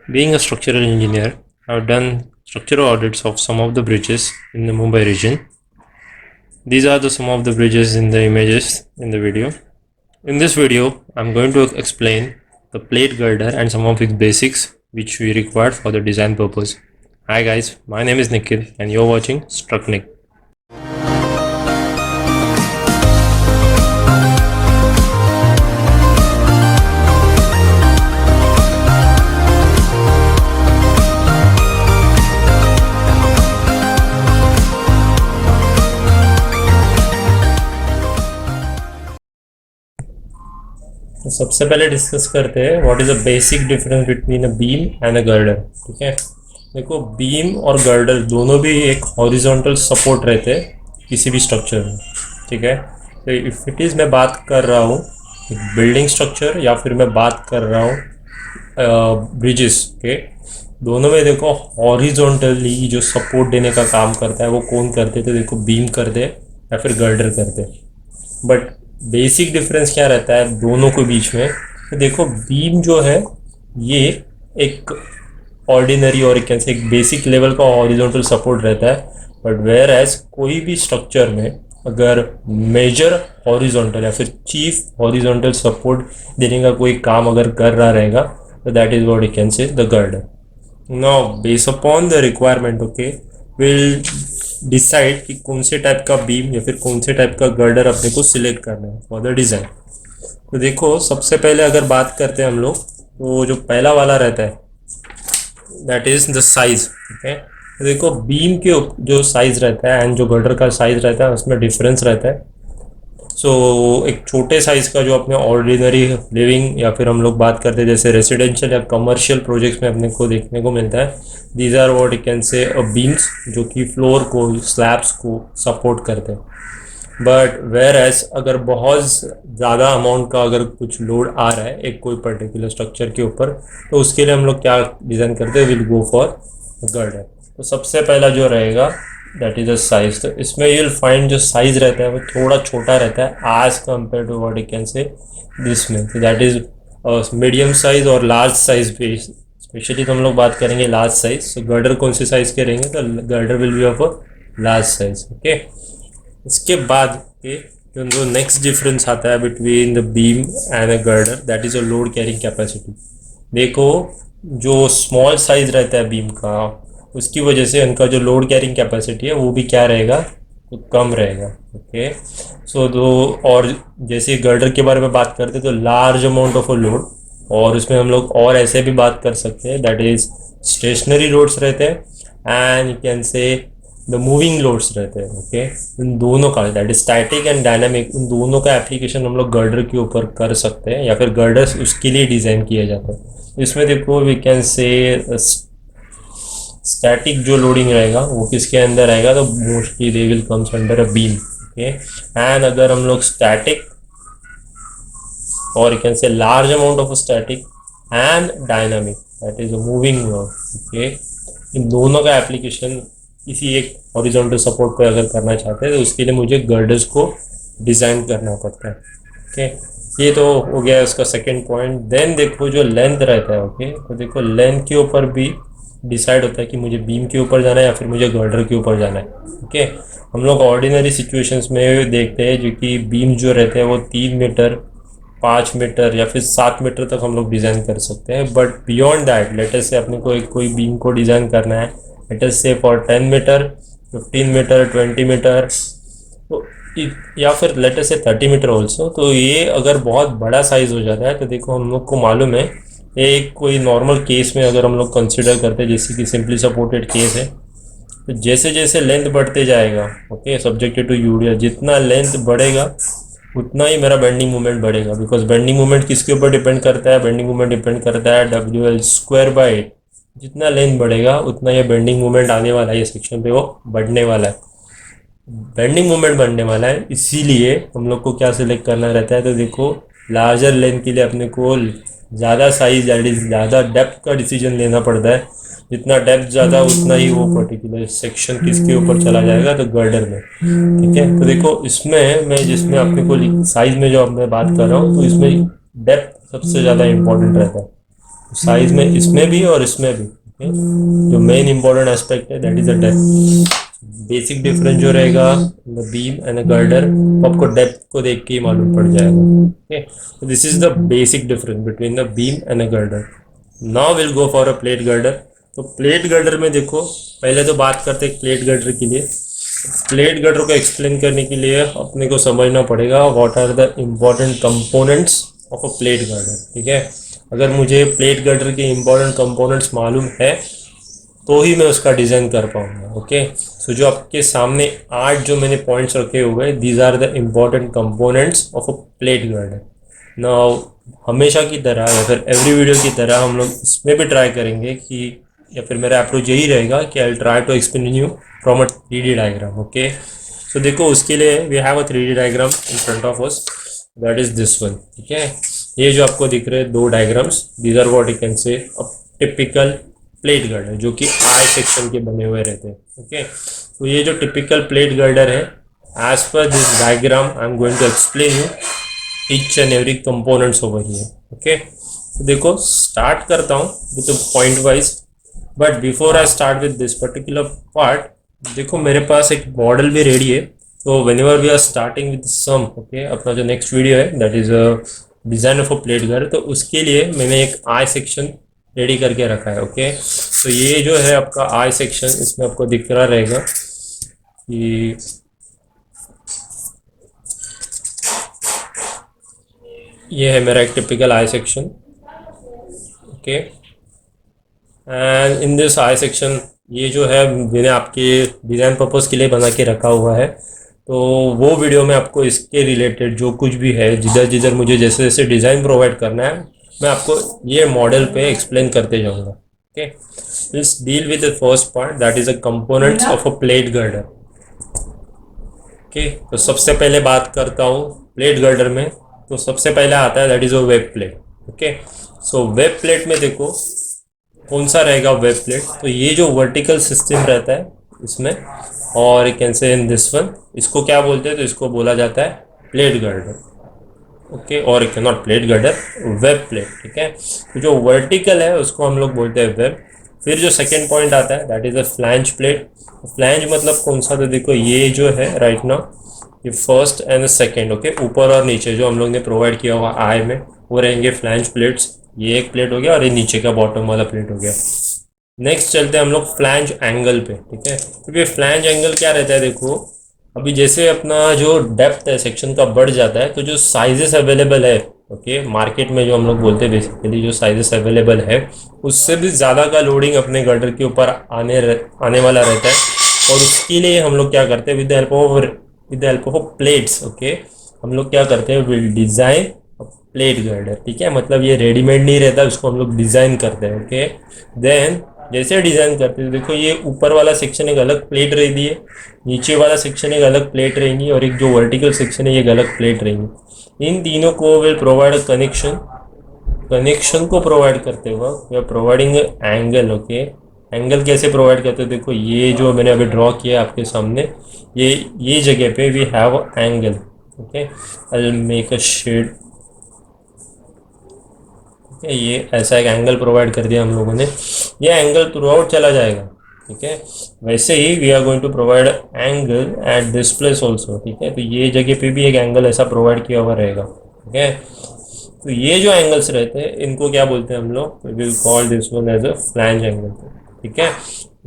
Being a structural engineer, I've done structural audits of some of the bridges in the Mumbai region. These are some of the bridges in the images in the video. In this video, I'm going to explain the plate girder and some of its basics which we required for the design purpose. Hi guys, my name is Nikhil and you're watching Strucknick. तो सबसे पहले discuss करते हैं what is the basic difference between a beam and a girder. ठीक है, देखो beam और girder दोनों भी एक हॉरिजॉन्टल सपोर्ट रहते हैं किसी भी स्ट्रक्चर में। ठीक है, तो इफ इट इज़ मैं बात कर रहा हूँ एक बिल्डिंग स्ट्रक्चर या फिर मैं बात कर रहा हूँ ब्रिजेस के, दोनों में देखो हॉरिजॉन्टली जो सपोर्ट देने का काम करता है वो कौन करते थे, देखो बीम करते या फिर गर्डर करते। बट बेसिक डिफरेंस क्या रहता है दोनों के बीच में, तो देखो बीम जो है ये एक ऑर्डिनरी और एक बेसिक लेवल का हॉरिजॉन्टल सपोर्ट रहता है। बट वेयर एज कोई भी स्ट्रक्चर में अगर मेजर हॉरिजॉन्टल या फिर चीफ हॉरिजॉन्टल सपोर्ट देने का कोई काम अगर कर रहा रहेगा तो that is what you can say the girder. Now base upon the requirement okay will decide कि कौन से टाइप का बीम या फिर कौन से टाइप का गर्डर अपने को सिलेक्ट करना है फॉर द डिज़ाइन। तो देखो सबसे पहले अगर बात करते हैं हम लोग, तो जो पहला वाला रहता है दैट इज द साइज। ठीक है, तो देखो बीम के जो साइज रहता है एंड जो गर्डर का साइज रहता है उसमें डिफरेंस रहता है। सो एक छोटे साइज़ का जो अपने ऑर्डिनरी लिविंग या फिर हम लोग बात करते हैं जैसे रेसिडेंशियल या कमर्शियल प्रोजेक्ट्स में अपने को देखने को मिलता है, these are what you can say beams जो कि फ्लोर को स्लैब्स को सपोर्ट करते हैं। बट वेयर एज अगर बहुत ज़्यादा अमाउंट का अगर कुछ लोड आ रहा है एक कोई पर्टिकुलर स्ट्रक्चर के ऊपर, तो उसके लिए हम लोग क्या डिज़ाइन करते हैं, विल गो फॉर गर्डर। तो सबसे पहला जो रहेगा दैट इज अ साइज। तो इसमें यूल फाइंड जो साइज रहता है वो थोड़ा छोटा रहता है as compared to what you can say this में। तो दैट इज मीडियम साइज और लार्ज साइज पे स्पेशली तो हम लोग बात करेंगे लार्ज साइज। तो गर्डर कौन से साइज के रहेंगे, तो girder will be of a large size. Okay, इसके बाद जो नेक्स्ट डिफरेंस आता है between the beam and a girder that is a load carrying capacity. देखो जो स्मॉल साइज रहता है बीम का उसकी वजह से उनका जो लोड कैरिंग कैपेसिटी है वो भी क्या रहेगा, तो कम रहेगा। ओके, सो दो और जैसे गर्डर के बारे में बात करते हैं तो large amount of a load, और उसमें हम लोग और ऐसे भी बात कर सकते हैं दैट इज स्टेशनरी लोड्स रहते हैं and you can say the moving loads रहते हैं। ओके, इन दोनों का that is static and dynamic, उन दोनों का एप्लीकेशन हम लोग गर्डर के ऊपर कर सकते हैं या फिर गर्डर उसके लिए डिज़ाइन किया जाता है। इसमें देखो वी कैन से स्टैटिक जो लोडिंग रहेगा वो किसके अंदर आएगा, तो mostly they will comes under a beam. Okay, and अगर हम लोग स्टैटिक और you can say large amount of static and dynamic that is a moving load. Okay, इन दोनों का एप्लीकेशन किसी एक हॉरिजॉन्टल सपोर्ट पे अगर करना चाहते हैं तो उसके लिए मुझे गर्डर्स को डिज़ाइन करना पड़ता है। ओके, ये तो हो गया उसका सेकेंड पॉइंट। देन देखो जो लेंथ रहता है, ओके तो देखो लेंथ के ऊपर भी डिसाइड होता है कि मुझे बीम के ऊपर जाना है या फिर मुझे गर्डर के ऊपर जाना है। ओके, हम लोग ऑर्डिनरी सिचुएशंस में देखते हैं जो कि बीम जो रहते हैं वो 3 मीटर 5 मीटर या फिर 7 मीटर तक हम लोग डिज़ाइन कर सकते हैं। बट बियॉन्ड दैट लेटेस्ट से अपने को एक कोई बीम को डिज़ाइन करना है लेटेस्ट से फॉर 10 मीटर 15 मीटर 20 मीटर तो या फिर लेटेस्ट से 30 मीटर ऑल्सो। तो ये अगर बहुत बड़ा साइज़ हो जाता है तो देखो हम लोग को मालूम है एक कोई नॉर्मल केस में अगर हम लोग कंसिडर करते हैं जैसे कि सिंपली सपोर्टेड केस है, तो जैसे जैसे लेंथ बढ़ते जाएगा ओके सब्जेक्टेड टू यूरिया, जितना लेंथ बढ़ेगा उतना ही मेरा बेंडिंग मोमेंट बढ़ेगा। बिकॉज बेंडिंग मोमेंट किसके ऊपर डिपेंड करता है, बेंडिंग मोमेंट डिपेंड करता है WL²/8। जितना लेंथ बढ़ेगा उतना ये बेंडिंग मोमेंट आने वाला है, ये सेक्शन पे वो बढ़ने वाला है, बेंडिंग मोमेंट बढ़ने वाला है। इसीलिए हम लोग को क्या सिलेक्ट करना रहता है, तो देखो लार्जर लेंथ के लिए अपने को ज़्यादा साइज ज़्यादा डेप्थ का डिसीजन लेना पड़ता है। जितना डेप्थ ज़्यादा उतना ही वो पर्टिकुलर सेक्शन किसके ऊपर चला जाएगा, तो गर्डर में। ठीक है, तो देखो इसमें मैं जिसमें अपने को साइज में जो अब मैं बात कर रहा हूँ तो इसमें डेप्थ सबसे ज़्यादा इम्पोर्टेंट रहता है। साइज में इसमें भी और इसमें भी, okay? जो मेन इंपॉर्टेंट एस्पेक्ट है that is the depth. Basic difference जो रहेगा बीम एंड गर्डर, आपको डेप्थ को देख के ही मालूम पड़ जाएगा। Okay, this is the basic difference between the beam and a girder. Now will go for a plate girder. तो प्लेट गर्डर में देखो, पहले तो बात करते हैं प्लेट गर्डर के लिए। प्लेट गर्डर को एक्सप्लेन करने के लिए अपने को समझना पड़ेगा what are the important components of a plate girder. ठीक है, अगर मुझे प्लेट गर्डर के इम्पोर्टेंट कंपोनेंट्स मालूम है तो ही मैं उसका डिज़ाइन कर पाऊंगा। ओके, सो जो आपके सामने 8 जो मैंने पॉइंट्स रखे हुए हैं, these are the important components of a plate girder. Now हमेशा की तरह या फिर एवरी वीडियो की तरह हम लोग इसमें भी ट्राई करेंगे कि, या फिर मेरा अप्रोच यही रहेगा कि I try to explain you from a 3D diagram. Okay, so देखो उसके लिए we have a 3D diagram in front of us, that is this one. ठीक है, ये जो आपको दिख रहे हैं दो diagrams, these are what you can say a typical plate girder, जो कि आई सेक्शन के बने हुए रहते हैं। ओके, तो ये जो टिपिकल प्लेट गर्डर है, as per this diagram I am going to explain you each and every components over here. Okay, तो देखो स्टार्ट करता हूँ with point wise, but before I start with this particular part, देखो मेरे पास एक model भी रेडी है। तो whenever we are starting with some, okay, अपना जो नेक्स्ट वीडियो है that is design of a plate girder, तो उसके लिए मैंने एक आई सेक्शन रेडी करके रखा है। ओके, तो ये जो है आपका आई सेक्शन, इसमें आपको दिख रहा रहेगा कि ये है मेरा एक typical I section. Okay, and in this I section, ये जो है मैंने आपके डिज़ाइन पर्पज़ के लिए बना के रखा हुआ है। तो वो वीडियो में आपको इसके रिलेटेड जो कुछ भी है, जिधर जिधर मुझे जैसे जैसे डिज़ाइन प्रोवाइड करना है, मैं आपको ये मॉडल पे एक्सप्लेन करते जाऊंगा। Okay, let's deal with the first part that is a components of a plate girder. Okay, तो सबसे पहले बात करता हूँ प्लेट गर्डर में। तो सबसे पहले आता है that is a web plate. Okay, so web plate में देखो कौन सा रहेगा वेब प्लेट, तो ये जो वर्टिकल सिस्टम रहता है इसमें, और can say in this one, इसको क्या बोलते हैं, तो इसको बोला जाता है प्लेट गर्डर। ओके, और not plate girder, web plate. ठीक है, तो जो वर्टिकल है उसको हम लोग बोलते हैं वेब। फिर जो सेकेंड पॉइंट आता है that is a flange plate. Flange मतलब कौन सा, तो देखो ये जो है राइट नाउ, ये फर्स्ट एंड सेकेंड, ओके, ऊपर और नीचे जो हम लोग ने प्रोवाइड किया हुआ आई में, वो रहेंगे फ्लैंज प्लेट्स। ये एक प्लेट हो गया और ये नीचे का बॉटम वाला प्लेट हो गया। नेक्स्ट चलते हैं हम लोग फ्लैंज एंगल पे। ठीक है, क्योंकि फ्लैंज एंगल क्या रहता है, देखो अभी जैसे अपना जो डेप्थ है सेक्शन का बढ़ जाता है, तो जो साइजेस अवेलेबल है, ओके, मार्केट में जो हम लोग बोलते हैं बेसिकली जो साइजेस अवेलेबल है, उससे भी ज़्यादा का लोडिंग अपने गर्डर के ऊपर आने वाला रहता है। और उसके लिए हम लोग क्या करते हैं, with the help of plates, okay, हम लोग क्या करते हैं, विल डिज़ाइन प्लेट गर्डर। ठीक है, मतलब ये रेडीमेड नहीं रहता, उसको हम लोग डिज़ाइन करते हैं। ओके, देन जैसे डिज़ाइन करते हैं, देखो ये ऊपर वाला सेक्शन एक अलग प्लेट रहती है, नीचे वाला सेक्शन एक अलग प्लेट रहेंगी, और एक जो वर्टिकल सेक्शन है ये एक अलग प्लेट रहेंगी। इन तीनों को विल प्रोवाइड अ कनेक्शन को प्रोवाइड करते हुए we are providing angle. Okay, angle कैसे प्रोवाइड करते हैं, देखो ये जो मैंने अभी ड्रॉ किया आपके सामने, ये जगह पे we have angle. Okay, I will make a shade. ये ऐसा एक एंगल प्रोवाइड कर दिया हम लोगों ने, ये एंगल थ्रू आउट चला जाएगा। ठीक है, वैसे ही we are going to provide angle at this place also. ठीक है, तो ये जगह पे भी एक एंगल ऐसा प्रोवाइड किया हुआ रहेगा। ठीक है, तो ये जो एंगल्स रहते हैं इनको क्या बोलते हैं हम लोग, will call this one as a flange angle. ठीक है,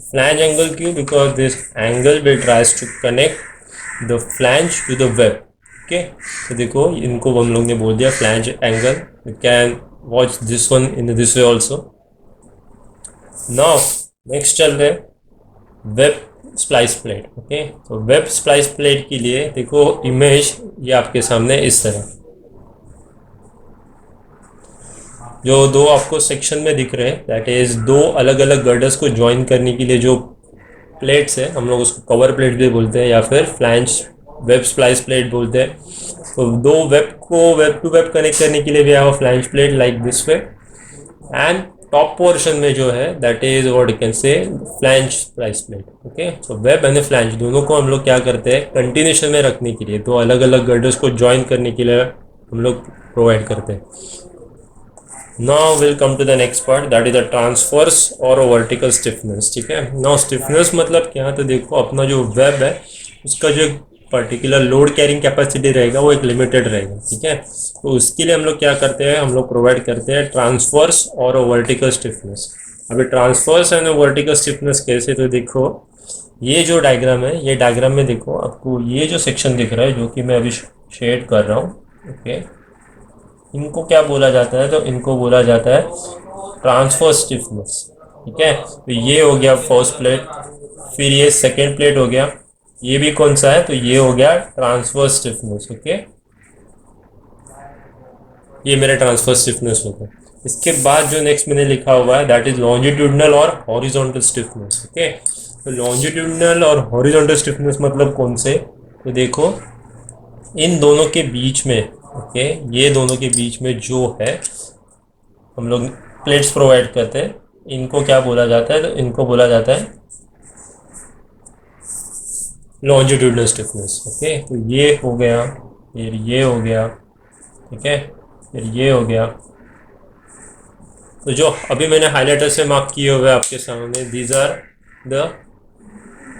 फ्लैंज एंगल क्यों, because this angle will tries to connect the flange to the web. Okay, तो देखो इनको हम लोग ने बोल दिया flange angle. Can watch this one in this way also. Now next चल रहे वेब स्प्लाइस प्लेट। ओके, तो वेब स्प्लाइस प्लेट के लिए देखो इमेज ये आपके सामने इस तरह, जो दो आपको सेक्शन में दिख रहे हैं दैट इज दो अलग अलग गर्डर्स को ज्वाइन करने के लिए जो प्लेट्स है, हम लोग उसको कवर प्लेट भी बोलते हैं या फिर फ्लैंज वेब स्प्लाइस प्लेट बोलते हैं। तो दो वेब को वेब टू वेब कनेक्ट करने के लिए भी have a flange plate like this way, and top portion में जो है that is what you can से flange splice plate. Okay, so web and flange दोनों को हम लोग क्या करते हैं, कंटिन्यूशन में रखने के लिए, दो अलग अलग गर्डर्स को ज्वाइन करने के लिए हम लोग प्रोवाइड करते हैं। Now will come to the next part, that is the transverse और वर्टिकल स्टिफनेस। ठीक है, नाउ स्टिफनेस मतलब क्या, तो देखो अपना जो वेब है उसका जो पर्टिकुलर लोड कैरिंग कैपेसिटी रहेगा वो एक लिमिटेड रहेगा। ठीक है, तो उसके लिए हम लोग क्या करते हैं, हम लोग प्रोवाइड करते हैं ट्रांसफर्स और वर्टिकल स्टिफनेस। अभी ट्रांसफर्स एंड वर्टिकल स्टिफनेस कैसे, तो देखो ये जो डायग्राम है, ये डायग्राम में देखो आपको ये जो सेक्शन दिख रहा है जो कि मैं अभी शेड कर रहा हूँ। ओके, इनको क्या बोला जाता है, तो इनको बोला जाता है ट्रांसफर स्टिफनेस। ठीक है, तो ये हो गया फर्स्ट प्लेट, फिर ये सेकेंड प्लेट हो गया, ये भी कौन सा है, तो ये हो गया ट्रांसफर स्टिफनेस। ओके, ये मेरा ट्रांसफर स्टिफनेस हो गया। इसके बाद जो नेक्स्ट मैंने लिखा हुआ है दैट इज लॉन्जिट्यूडनल और हॉरिजॉन्टल स्टिफनेस। ओके, तो लॉन्जिट्यूडनल और हॉरिजॉन्टल स्टिफनेस मतलब कौन से, तो देखो इन दोनों के बीच में, ओके, ये दोनों के बीच में जो है हम लोग प्लेट्स प्रोवाइड करते हैं, इनको क्या बोला जाता है, तो इनको बोला जाता है लॉन्जिट्यूडनल स्टिफनेस। ओके, तो ये हो गया, फिर ये हो गया, ठीक है, फिर ये हो गया। तो जो अभी मैंने हाईलाइटर से मार्क किए हुए आपके सामने, these are the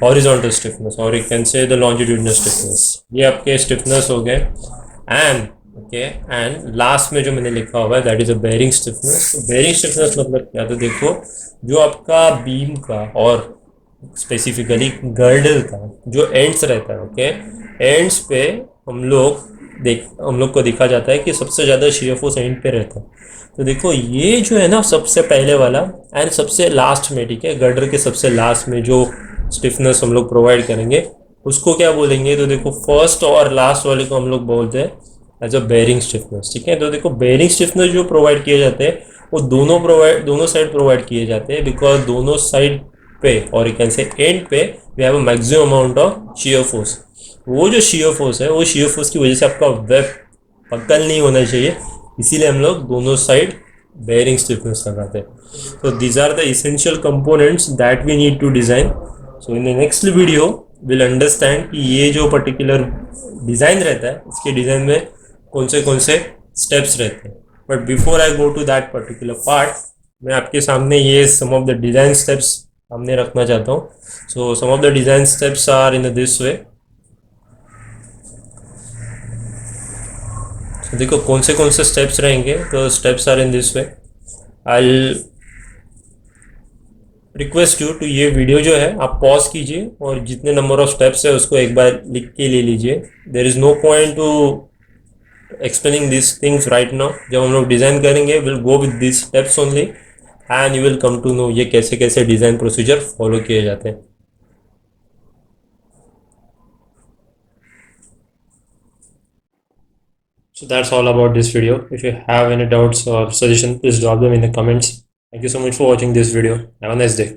horizontal stiffness और you can say the longitudinal stiffness. ये आपके स्टिफनेस हो गए। एंड ओके, एंड लास्ट में जो मैंने लिखा हुआ है that is a bearing stiffness. तो बेयरिंग स्टिफनेस मतलब क्या, तो देखो जो आपका बीम का और स्पेसिफिकली गर्डल का जो एंड्स रहता है, ओके, एंड्स पे हम लोग को देखा जाता है कि सबसे ज़्यादा शियर फोर्स एंड पे रहता है। तो देखो ये जो है ना सबसे पहले वाला एंड सबसे लास्ट में, ठीक है, गर्डर के सबसे लास्ट में जो स्टिफनेस हम लोग प्रोवाइड करेंगे उसको क्या बोलेंगे, तो देखो फर्स्ट और लास्ट वाले को हम लोग बोलते हैं एज अ बेयरिंग स्टिफनेस। ठीक है, तो देखो बेयरिंग स्टिफनेस जो प्रोवाइड किए जाते हैं वो दोनों साइड प्रोवाइड किए जाते हैं, बिकॉज दोनों साइड पे और यू कैन से एंड पे we have a maximum amount of shear force. वो जो शियर फोर्स है वो शियर फोर्स की वजह से आपका वेब पकल नहीं होना चाहिए, इसीलिए हम लोग दोनों साइड बेयरिंग स्टिफनेस लगाते हैं। तो these are the essential components that we need to design. So in the next video will understand कि ये जो पर्टिकुलर डिज़ाइन रहता है इसके डिज़ाइन में कौन से स्टेप्स रहते हैं। But before I go to that particular part, मैं आपके सामने ये सम ऑफ द डिज़ाइन स्टेप्स सामने रखना चाहता हूँ। So some of the design steps are in this way. तो देखो कौन से स्टेप्स रहेंगे, तो steps are in this way. I request you to, ये वीडियो जो है आप पॉज कीजिए और जितने नंबर ऑफ स्टेप्स है उसको एक बार लिख के ले लीजिए। There is no point to explaining this things right now. जब हम लोग डिज़ाइन करेंगे will go with this steps only and you will come to know ये कैसे कैसे डिज़ाइन प्रोसीजर फॉलो किए जाते हैं। So that's all about this video. If you have any doubts or suggestions, please drop them in the comments. Thank you so much for watching this video. Have a nice day.